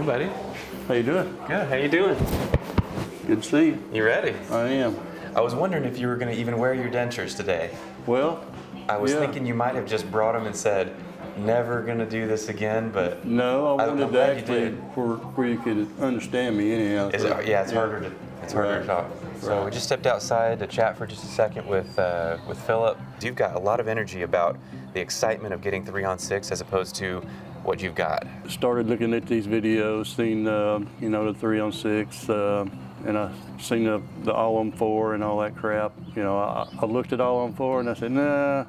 buddy. How you doing? Good. How you doing? Good to see you. You ready? I am. I was wondering if you were going to even wear your dentures today. Well, I was thinking you might have just brought them and said, never going to do this again, but no, I wanted to actually did. where you could understand me anyhow. It's harder to talk. So we just stepped outside to chat for just a second with Philip. You've got a lot of energy about the excitement of getting 3-on-6 as opposed to what you've got. Started looking at these videos, seen the 3-on-6, and I seen the all-on-4 and all that crap. You know, I looked at all-on-4 and I said, nah,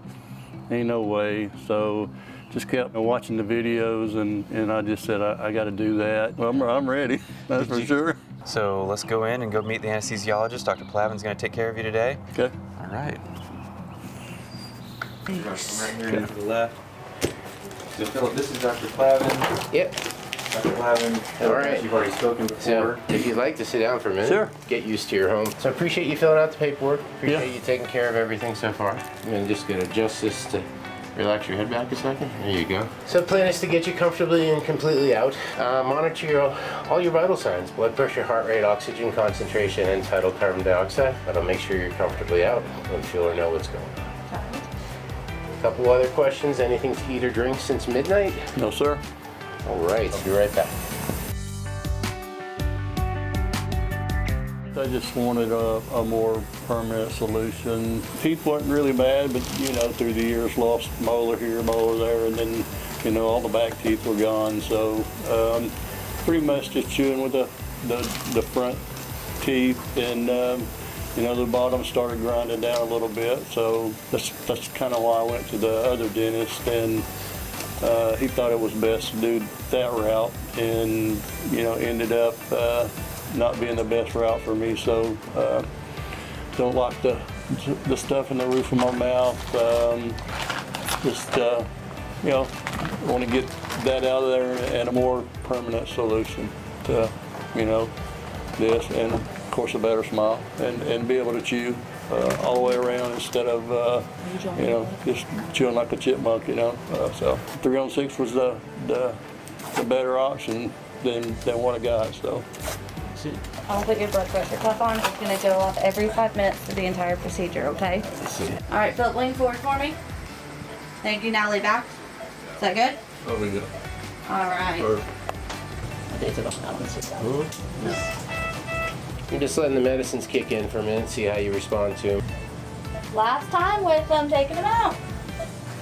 ain't no way. So just kept watching the videos and I just said I got to do that. Well, I'm ready. That's for sure. So let's go in and go meet the anesthesiologist. Dr. Plavin's going to take care of you today. Okay. All right. Come right here to the left. So Philip, this is Dr. Plavin. Yep. Dr. Plavin. All right. You've already spoken before. So, if you'd like to sit down for a minute, Sure. Get used to your home. So, I appreciate you filling out the paperwork. Appreciate Yeah. you taking care of everything so far. I'm just gonna adjust this to relax your head back a second. There you go. So, the plan is to get you comfortably and completely out. Monitor all your vital signs: blood pressure, heart rate, oxygen concentration, and tidal carbon dioxide. That'll make sure you're comfortably out and feel or know what's going on. Couple other questions. Anything to eat or drink since midnight? No, sir. All right. I'll be right back. I just wanted a more permanent solution. Teeth weren't really bad, but through the years lost molar here, molar there, and then all the back teeth were gone. So pretty much just chewing with the front teeth, and the bottom started grinding down a little bit. So that's kind of why I went to the other dentist, and he thought it was best to do that route, and ended up not being the best route for me. So don't like the stuff in the roof of my mouth. Want to get that out of there and a more permanent solution to this, and of course a better smile, and be able to chew all the way around instead of just chewing like a chipmunk. So 3-on-6 was the better option than what I got. So. I'll put your blood pressure cuff on. It's going to go off every 5 minutes for the entire procedure, okay? All right, Philip, lean forward for me. Thank you. Now lay back. Is that good? Oh, we go. All right. You're just letting the medicines kick in for a minute, see how you respond to them. Last time with them taking them out.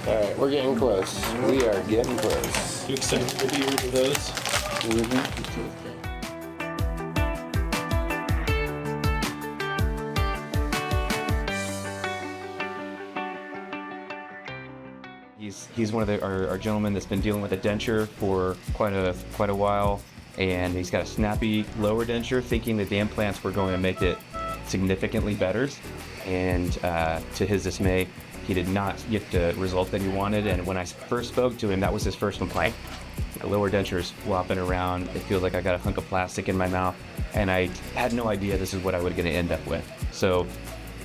All right, we're getting close. We are getting close. You excited to be rid of those? Mm-hmm. He's one of our gentlemen that's been dealing with a denture for quite a while, and he's got a snappy lower denture, thinking that the implants were going to make it significantly better, and to his dismay, he did not get the result that he wanted. And when I first spoke to him, that was his first complaint. The lower denture's flopping around. It feels like I got a hunk of plastic in my mouth, and I had no idea this is what I was going to end up with. So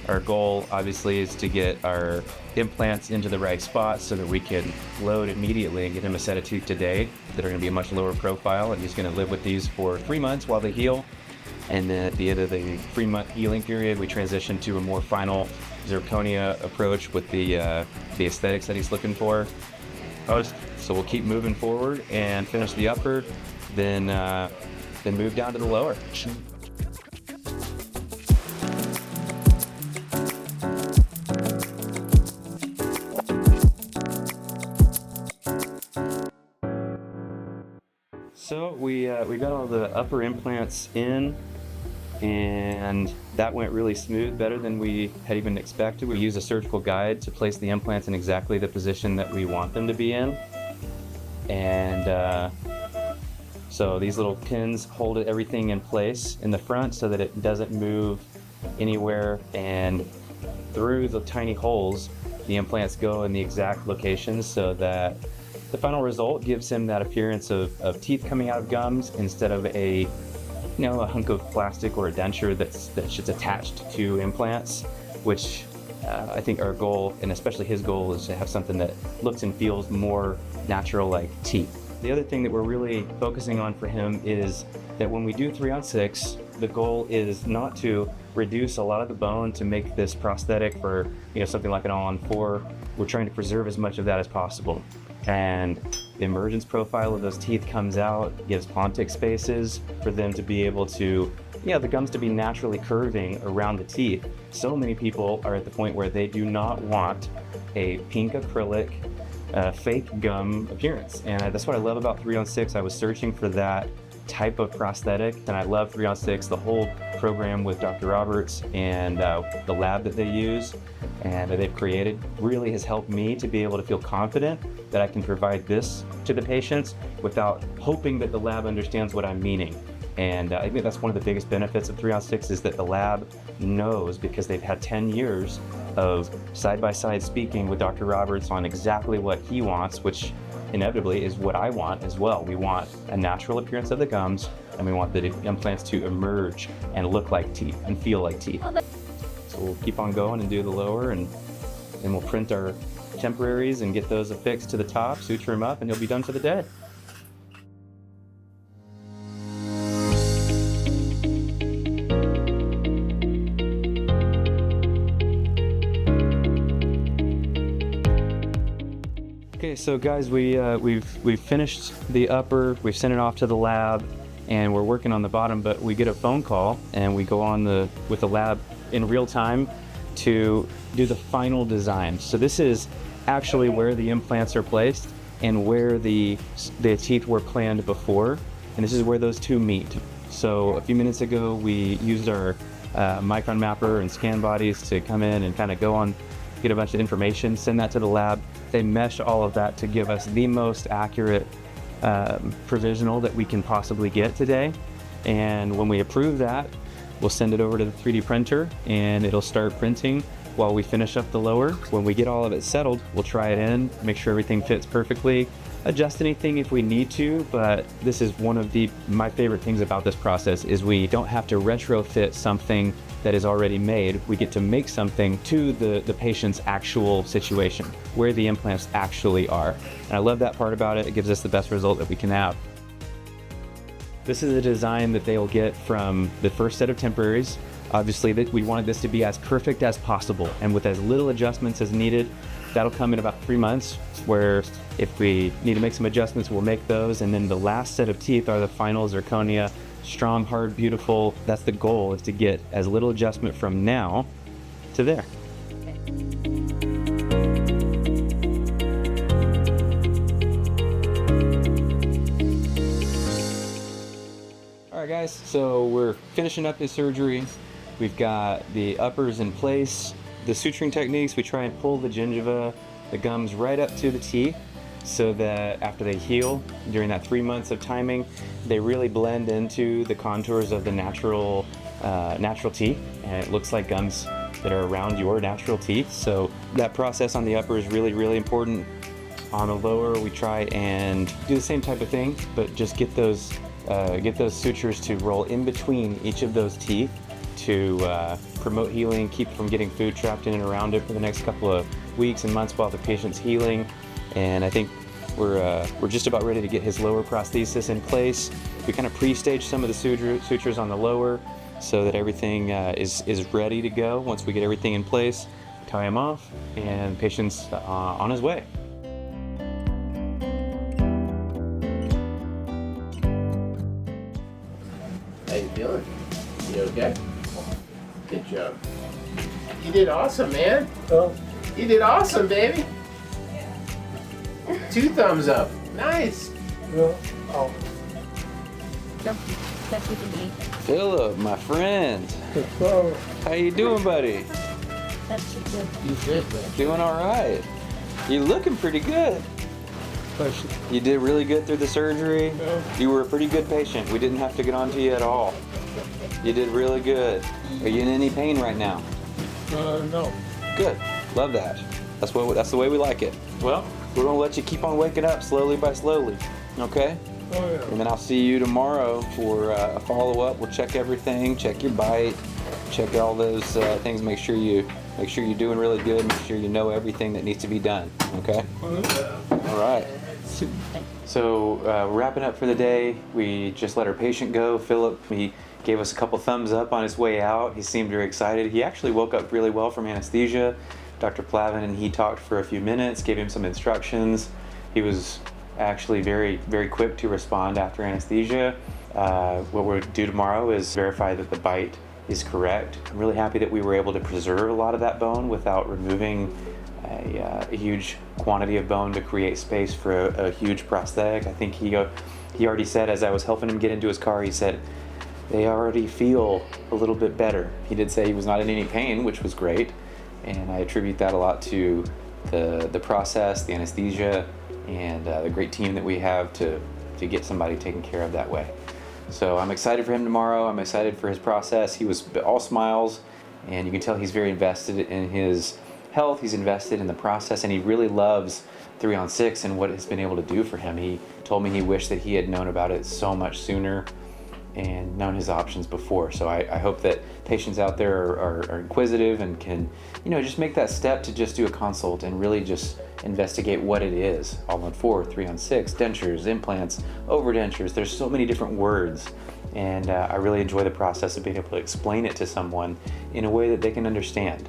our goal, obviously, is to get our implants into the right spot so that we can load immediately and get him a set of teeth today that are going to be a much lower profile, and he's going to live with these for 3 months while they heal. And then at the end of the 3-month healing period, we transition to a more final zirconia approach with the aesthetics that he's looking for. So we'll keep moving forward and finish the upper, then move down to the lower. So we got all the upper implants in, and that went really smooth, better than we had even expected. We used a surgical guide to place the implants in exactly the position that we want them to be in. And so these little pins hold everything in place in the front so that it doesn't move anywhere, and through the tiny holes, the implants go in the exact locations so that the final result gives him that appearance of teeth coming out of gums instead of a hunk of plastic or a denture that's just attached to implants, which I think our goal, and especially his goal, is to have something that looks and feels more natural like teeth. The other thing that we're really focusing on for him is that when we do 3-on-6, the goal is not to reduce a lot of the bone to make this prosthetic for something like an all-on-4. We're trying to preserve as much of that as possible. And the emergence profile of those teeth comes out, gives pontic spaces for them to be able to, the gums to be naturally curving around the teeth. So many people are at the point where they do not want a pink acrylic fake gum appearance. And that's what I love about 3-on-6. I was searching for that type of prosthetic, and I love 3-on-6. The whole program with Dr. Roberts and the lab that they use and that they've created really has helped me to be able to feel confident that I can provide this to the patients without hoping that the lab understands what I'm meaning. And I think that's one of the biggest benefits of 3-on-6 is that the lab knows, because they've had 10 years of side-by-side speaking with Dr. Roberts on exactly what he wants, which inevitably is what I want as well. We want a natural appearance of the gums, and we want the implants to emerge and look like teeth and feel like teeth. So we'll keep on going and do the lower, and then we'll print our temporaries and get those affixed to the top, suture them up, and he'll be done for the day. Okay, so guys, we've finished the upper, we've sent it off to the lab, and we're working on the bottom, but we get a phone call and we go on with the lab in real time to do the final design. So this is actually where the implants are placed and where the teeth were planned before, and this is where those two meet. So a few minutes ago, we used our micron mapper and scan bodies to come in and kind of go on, get a bunch of information, send that to the lab. They mesh all of that to give us the most accurate provisional that we can possibly get today. And when we approve that, we'll send it over to the 3D printer and it'll start printing while we finish up the lower. When we get all of it settled, we'll try it in, make sure everything fits perfectly, adjust anything if we need to, but this is one of my favorite things about this process is we don't have to retrofit something that is already made. We get to make something to the patient's actual situation, where the implants actually are. And I love that part about it. It gives us the best result that we can have. This is a design that they will get from the first set of temporaries. Obviously, we wanted this to be as perfect as possible and with as little adjustments as needed. That'll come in about 3 months, where if we need to make some adjustments, we'll make those. And then the last set of teeth are the final zirconia. Strong, hard, beautiful. That's the goal, is to get as little adjustment from now to there. All right, guys, so we're finishing up this surgery. We've got the uppers in place. The suturing techniques, we try and pull the gingiva, the gums right up to the teeth, so that after they heal, during that 3 months of timing, they really blend into the contours of the natural teeth, and it looks like gums that are around your natural teeth. So that process on the upper is really, really important. On the lower, we try and do the same type of thing, but just get those sutures to roll in between each of those teeth to promote healing, keep from getting food trapped in and around it for the next couple of weeks and months while the patient's healing. And I think we're just about ready to get his lower prosthesis in place. We kind of pre-stage some of the sutures on the lower so that everything is ready to go. Once we get everything in place, tie him off, and the patient's on his way. How you feeling? You okay? Good job. You did awesome, man. Oh. You did awesome, baby. 2 thumbs up. Nice. Yeah. Oh. Philip, my friend. How you doing, buddy? You good, man. Doing all right. You looking pretty good. You did really good through the surgery. You were a pretty good patient. We didn't have to get on to you at all. You did really good. Are you in any pain right now? No. Good. Love that. That's the way we like it. Well, we're gonna let you keep on waking up slowly by slowly. Okay? Oh, yeah. And then I'll see you tomorrow for a follow-up. We'll check everything, check your bite, check all those things. Make sure you're doing really good. Make sure you know everything that needs to be done. Okay? All right. So wrapping up for the day, we just let our patient go. Philip, he gave us a couple thumbs up on his way out. He seemed very excited. He actually woke up really well from anesthesia. Dr. Plavin and he talked for a few minutes, gave him some instructions. He was actually very, very quick to respond after anesthesia. What we'll do tomorrow is verify that the bite is correct. I'm really happy that we were able to preserve a lot of that bone without removing a huge quantity of bone to create space for a huge prosthetic. I think he already said, as I was helping him get into his car, he said, they already feel a little bit better. He did say he was not in any pain, which was great. And I attribute that a lot to the process, the anesthesia, and the great team that we have to get somebody taken care of that way. So I'm excited for him tomorrow. I'm excited for his process. He was all smiles, and you can tell he's very invested in his health. He's invested in the process, and he really loves 3-on-6 and what it's been able to do for him. He told me he wished that he had known about it so much sooner and known his options before. So I hope that patients out there are inquisitive and can, just make that step to just do a consult and really just investigate what it is. All-on-4, 3-on-6, dentures, implants, overdentures. There's so many different words. And I really enjoy the process of being able to explain it to someone in a way that they can understand.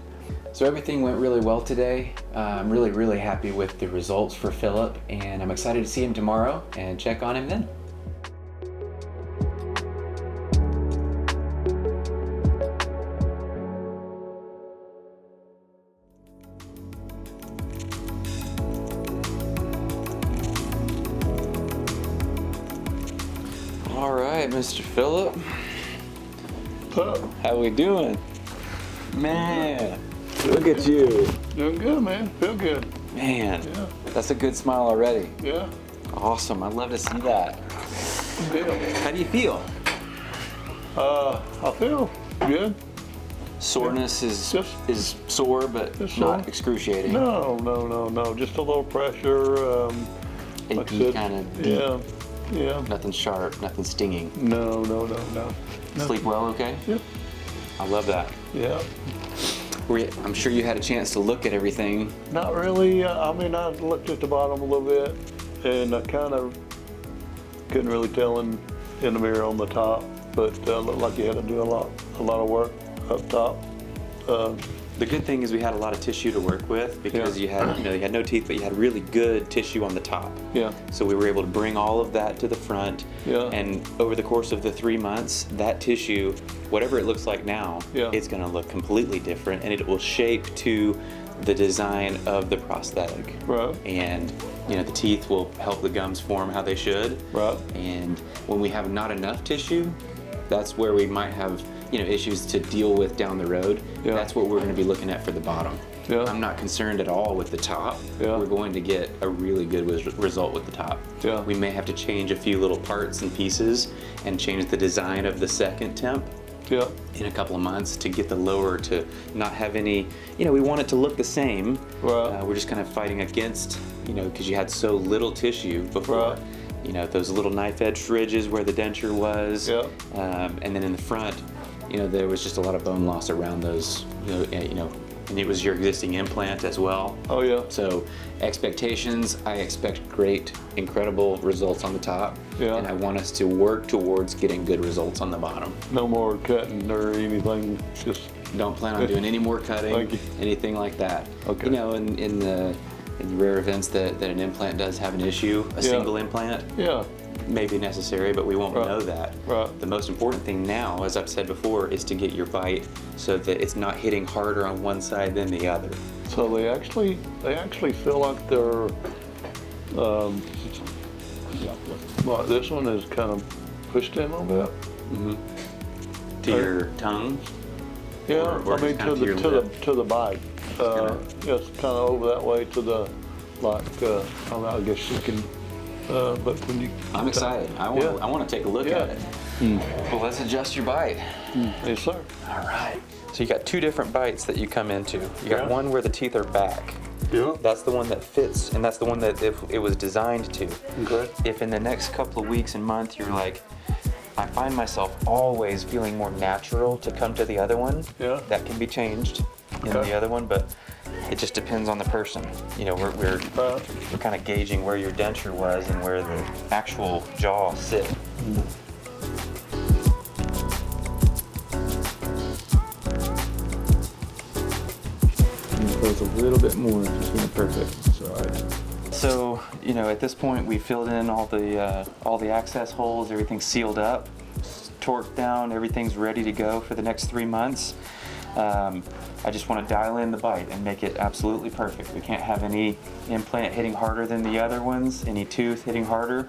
So everything went really well today. I'm really, really happy with the results for Philip, and I'm excited to see him tomorrow and check on him then. All right, Mr. Philip. How we doing? Man, look at you. Doing good, man. Feel good. Man, Yeah. that's a good smile already. Yeah. Awesome, I'd love to see that. Deal. How do you feel? I feel good. Soreness is Just- sore, but just not sore. excruciating. No. Just a little pressure. Like I Achy, said, kind of deep. Yeah. Nothing sharp, nothing stinging. No. Sleep well, okay? Yep. I love that. Yeah. I'm sure you had a chance to look at everything. Not really. I looked at the bottom a little bit, and I kind of couldn't really tell in the mirror on the top, but looked like you had to do a lot of work up top. The good thing is we had a lot of tissue to work with because you had no teeth, but you had really good tissue on the top. Yeah. So we were able to bring all of that to the front. Yeah. And over the course of the 3 months, that tissue, whatever it looks like now, Yeah. it's going to look completely different, and it will shape to the design of the prosthetic. Right. And the teeth will help the gums form how they should. Right. And when we have not enough tissue, that's where we might have issues to deal with down the road. Yeah. That's what we're going to be looking at for the bottom. Yeah. I'm not concerned at all with the top. Yeah. We're going to get a really good result with the top. Yeah. We may have to change a few little parts and pieces and change the design of the second temp Yeah. in a couple of months to get the lower to not have any, we want it to look the same. Right. We're just kind of fighting against, because you had so little tissue before. Right. Those little knife edge ridges where the denture was. Yeah. And then in the front, there was just a lot of bone loss around those, and it was your existing implant as well. Oh yeah. So expectations, I expect great, incredible results on the top. Yeah. And I want us to work towards getting good results on the bottom. No more cutting or anything. Just Don't plan on doing any more cutting, Thank you. anything like that. Okay. In the rare events that an implant does have an issue, a single implant yeah. may be necessary, but we won't Right. know that. Right. The most important thing now, as I've said before, is to get your bite so that it's not hitting harder on one side than the other. So they actually feel like they're. Well, this one is kind of pushed in a little bit. To your tongue? Yeah, Or I mean just kind of to your lip? to the bite. kinda- It's kind of over that way to the, like, I guess you can, but when you. I'm excited. I want to take a look Yeah. at it. Well, let's adjust your bite. Yes, sir. All right. So you got two different bites that you come into. You got Yeah. one where the teeth are back. Yeah. That's the one that fits, and that's the one that it was designed to. Okay. If in the next couple of weeks and month you're like, I find myself always feeling more natural to come to the other one, Yeah. that can be changed in Okay. the other one, but It just depends on the person. You know, we're kind of gauging where your denture was and where the actual jaw sit. Close a little bit more, just perfect. It's all right. So, you know, at this point we filled in all the access holes, everything's sealed up, torqued down, everything's ready to go for the next 3 months. I just want to dial in the bite and make it absolutely perfect. We can't have any implant hitting harder than the other ones, any tooth hitting harder.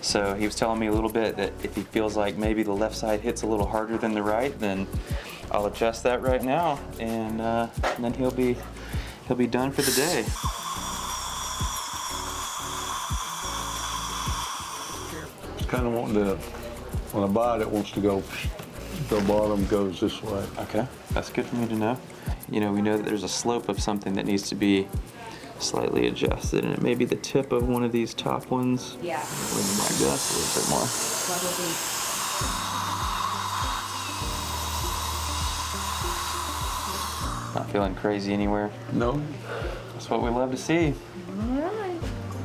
So he was telling me a little bit that if he feels like maybe the left side hits a little harder than the right, then I'll adjust that right now, and then he'll be done for the day. Kind of wanting to, when I bite it, wants to go, the bottom goes this way. Okay, that's good for me to know. You know, we know that there's a slope of something that needs to be slightly adjusted, and it may be the tip of one of these top ones. Yeah. Lean like this a little bit more. Not feeling crazy anywhere. No. That's what we love to see.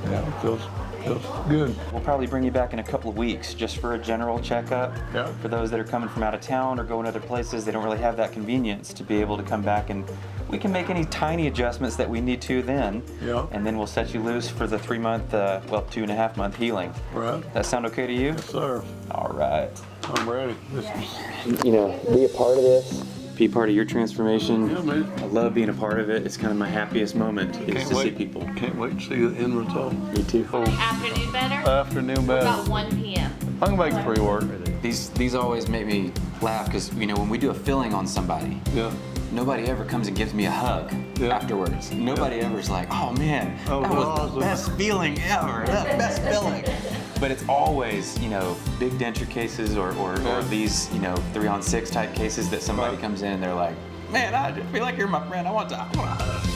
Yeah, it feels good. We'll probably bring you back in a couple of weeks just for a general checkup. Yeah. For those that are coming from out of town or going other places, they don't really have that convenience to be able to come back, and we can make any tiny adjustments that we need to then. Yeah. And then we'll set you loose for the 3-month, 2.5 month healing. Right. That sound okay to you? Yes, sir. All right. I'm ready. You know, be a part of this. Be part of your transformation. Yeah, man. I love being a part of it. It's kind of my happiest moment is to see people. Can't wait to see the end result. Me too. Afternoon better? Afternoon better. About 1 p.m. I can make 3 work. These always make me laugh because, you know, when we do a filling on somebody, Yeah. nobody ever comes and gives me a hug afterwards. Nobody ever's like, oh man, Oh, that was awesome. the best feeling ever, that best filling. But it's always, you know, big denture cases or these, you know, 3-on-6 type cases that somebody comes in and they're like, man, I just feel like you're my friend. I want a hug.